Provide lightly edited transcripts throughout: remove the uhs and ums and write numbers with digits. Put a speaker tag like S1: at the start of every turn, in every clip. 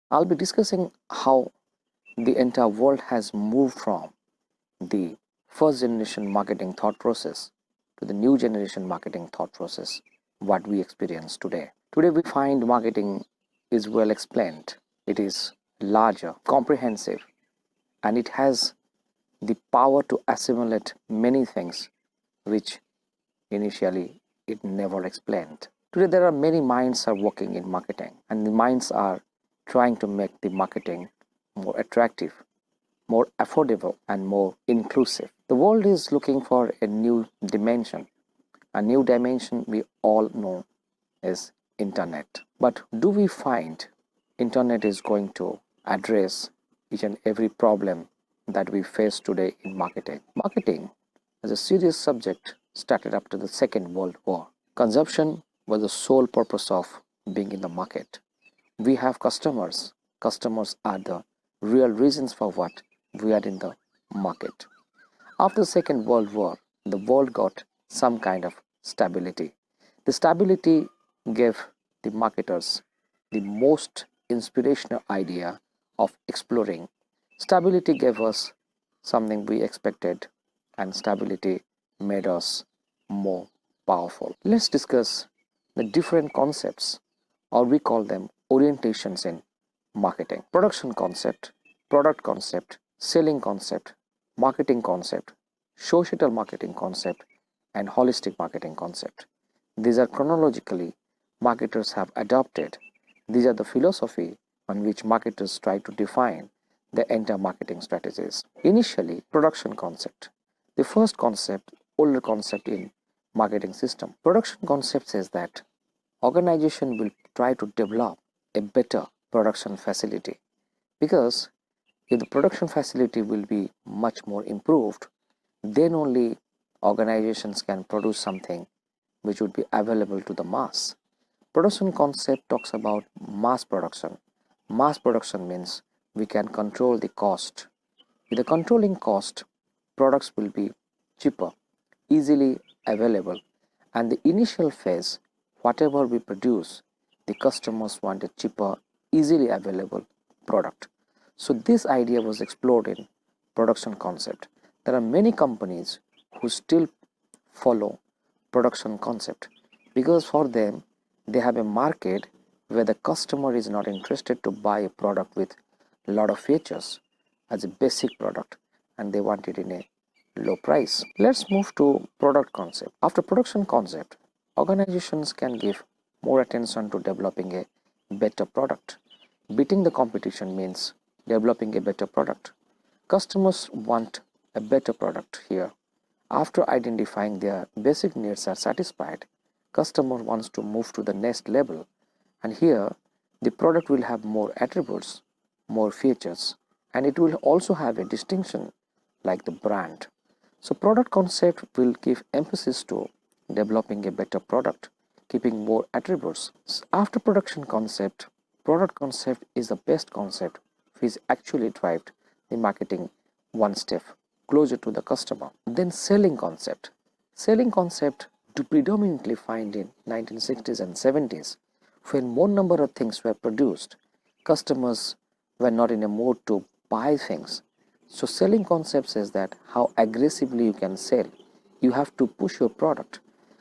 S1: I'll be discussing how the entire world has moved from the first generation marketing thought process to the new generation marketing thought process, what we experience today. Today, we find marketing is well explained, it is larger, comprehensive, and it has the power to assimilate many things which initially it never explained. Today, there are many minds are working in marketing, and the minds are trying to make the marketing more attractive, more affordable, and more inclusive. The world is looking for a new dimension. A new dimension we all know is internet. But do we find internet is going to address each and every problem that we face today in marketing? Marketing as a serious subject started after the Second World War. Consumption was the sole purpose of being in the market. We have customers. Customers are the real reasons for what we are in the market. After the Second World War, the world got some kind of stability. The stability gave the marketers the most inspirational idea of exploring. Stability gave us something we expected, and stability made us more powerful. Let's discuss the different concepts, or we call them orientations in marketing. Production concept, product concept, selling concept, marketing concept, societal marketing concept, and holistic marketing concept. These are chronologically marketers have adopted. These are the philosophy on which marketers try to define the entire marketing strategies. Initially, production concept. The first concept, older concept in marketing system. Production concept says that organization will try to develop a better production facility, because if the production facility will be much more improved, then only organizations can produce something which would be available to the mass. Production concept talks about mass production. Mass production means we can control the cost. With the controlling cost, products will be cheaper, easily available, and the initial phase, whatever we produce, the customers want a cheaper, easily available product. So this idea was explored in production concept. There are many companies who still follow production concept, because for them they have a market where the customer is not interested to buy a product with a lot of features as a basic product, and they want it in a low price. Let's move to product concept. After production concept, organizations can give more attention to developing a better product. Beating the competition means developing a better product. Customers want a better product here. After identifying their basic needs are satisfied, customer wants to move to the next level, and here the product will have more attributes, more features, and it will also have a distinction like the brand. So product concept will give emphasis to developing a better product, keeping more attributes. After product concept is the best concept which actually drives the marketing one step closer to the customer. Then selling concept. Selling concept do predominantly find in 1960s and 70s, when more number of things were produced. Customers were not in a mood to buy things. So selling concept says that how aggressively you can sell. You have to push your product.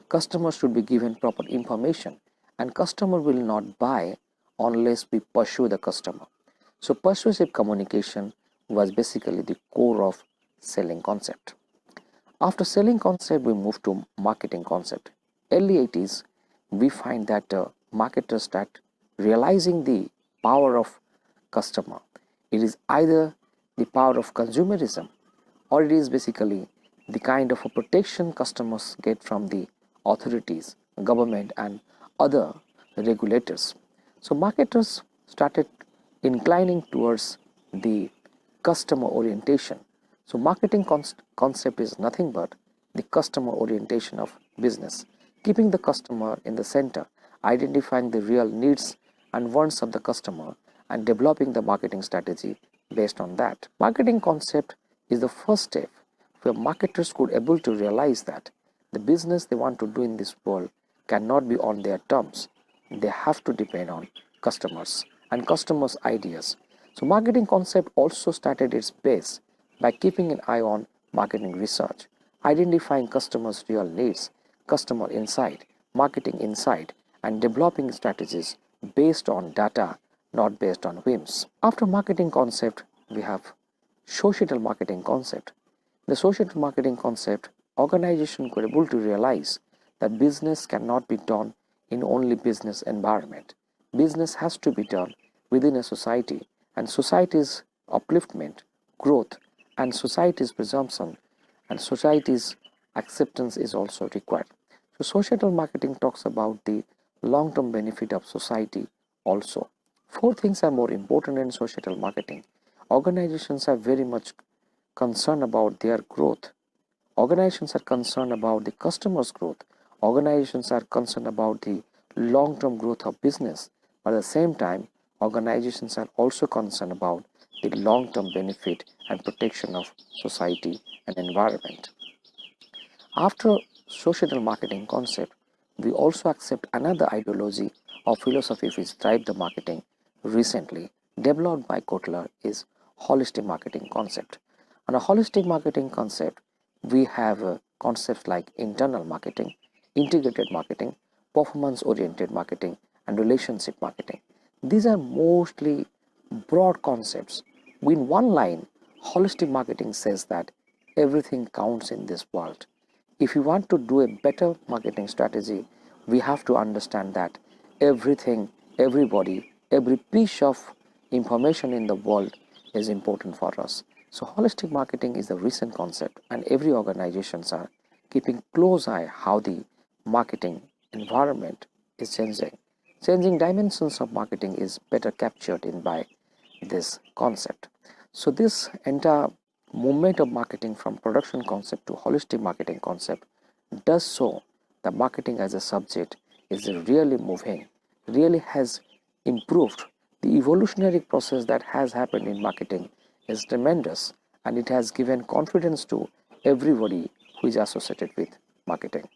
S1: Customers should be given proper information, and customer will not buy unless we pursue the customer. So persuasive communication was basically the core of selling concept. After selling concept, we move to marketing concept. Early 80s, we find that marketers start realizing the power of customer. It is either the power of consumerism, or it is basically the kind of a protection customers get from the authorities, government, and other regulators. So marketers started inclining towards the customer orientation. So marketing concept is nothing but the customer orientation of business, keeping the customer in the center, identifying the real needs and wants of the customer, and developing the marketing strategy based on that. Marketing concept is the first step where marketers could able to realize that the business they want to do in this world cannot be on their terms. They have to depend on customers, and customers' ideas. So marketing concept also started its base by keeping an eye on marketing research, identifying customers' real needs, customer insight, marketing insight, and developing strategies based on data, not based on whims. After marketing concept, we have societal marketing concept. The societal marketing concept, organization were able to realize that business cannot be done in only business environment. Business has to be done within a society, and society's upliftment, growth, and society's presumption and society's acceptance is also required. So societal marketing talks about the long-term benefit of society also. Four things are more important in societal marketing. Organizations are very much concerned about their growth. Organizations are concerned about the customers' growth. Organizations are concerned about the long-term growth of business. But at the same time, organizations are also concerned about the long-term benefit and protection of society and environment. After societal marketing concept, we also accept another ideology or philosophy which drive the marketing recently developed by Kotler is holistic marketing concept. And a holistic marketing concept, we have concepts like internal marketing, integrated marketing, performance oriented marketing, and relationship marketing. These are mostly broad concepts. In one line, holistic marketing says that everything counts in this world. If we want to do a better marketing strategy, we have to understand that everything, everybody, every piece of information in the world is important for us. So holistic marketing is the recent concept, and every organizations are keeping close eye how the marketing environment is changing. Changing dimensions of marketing is better captured in by this concept. So this entire movement of marketing from production concept to holistic marketing concept does show that marketing as a subject is really moving, really has improved. The evolutionary process that has happened in marketing is tremendous, and it has given confidence to everybody who is associated with marketing.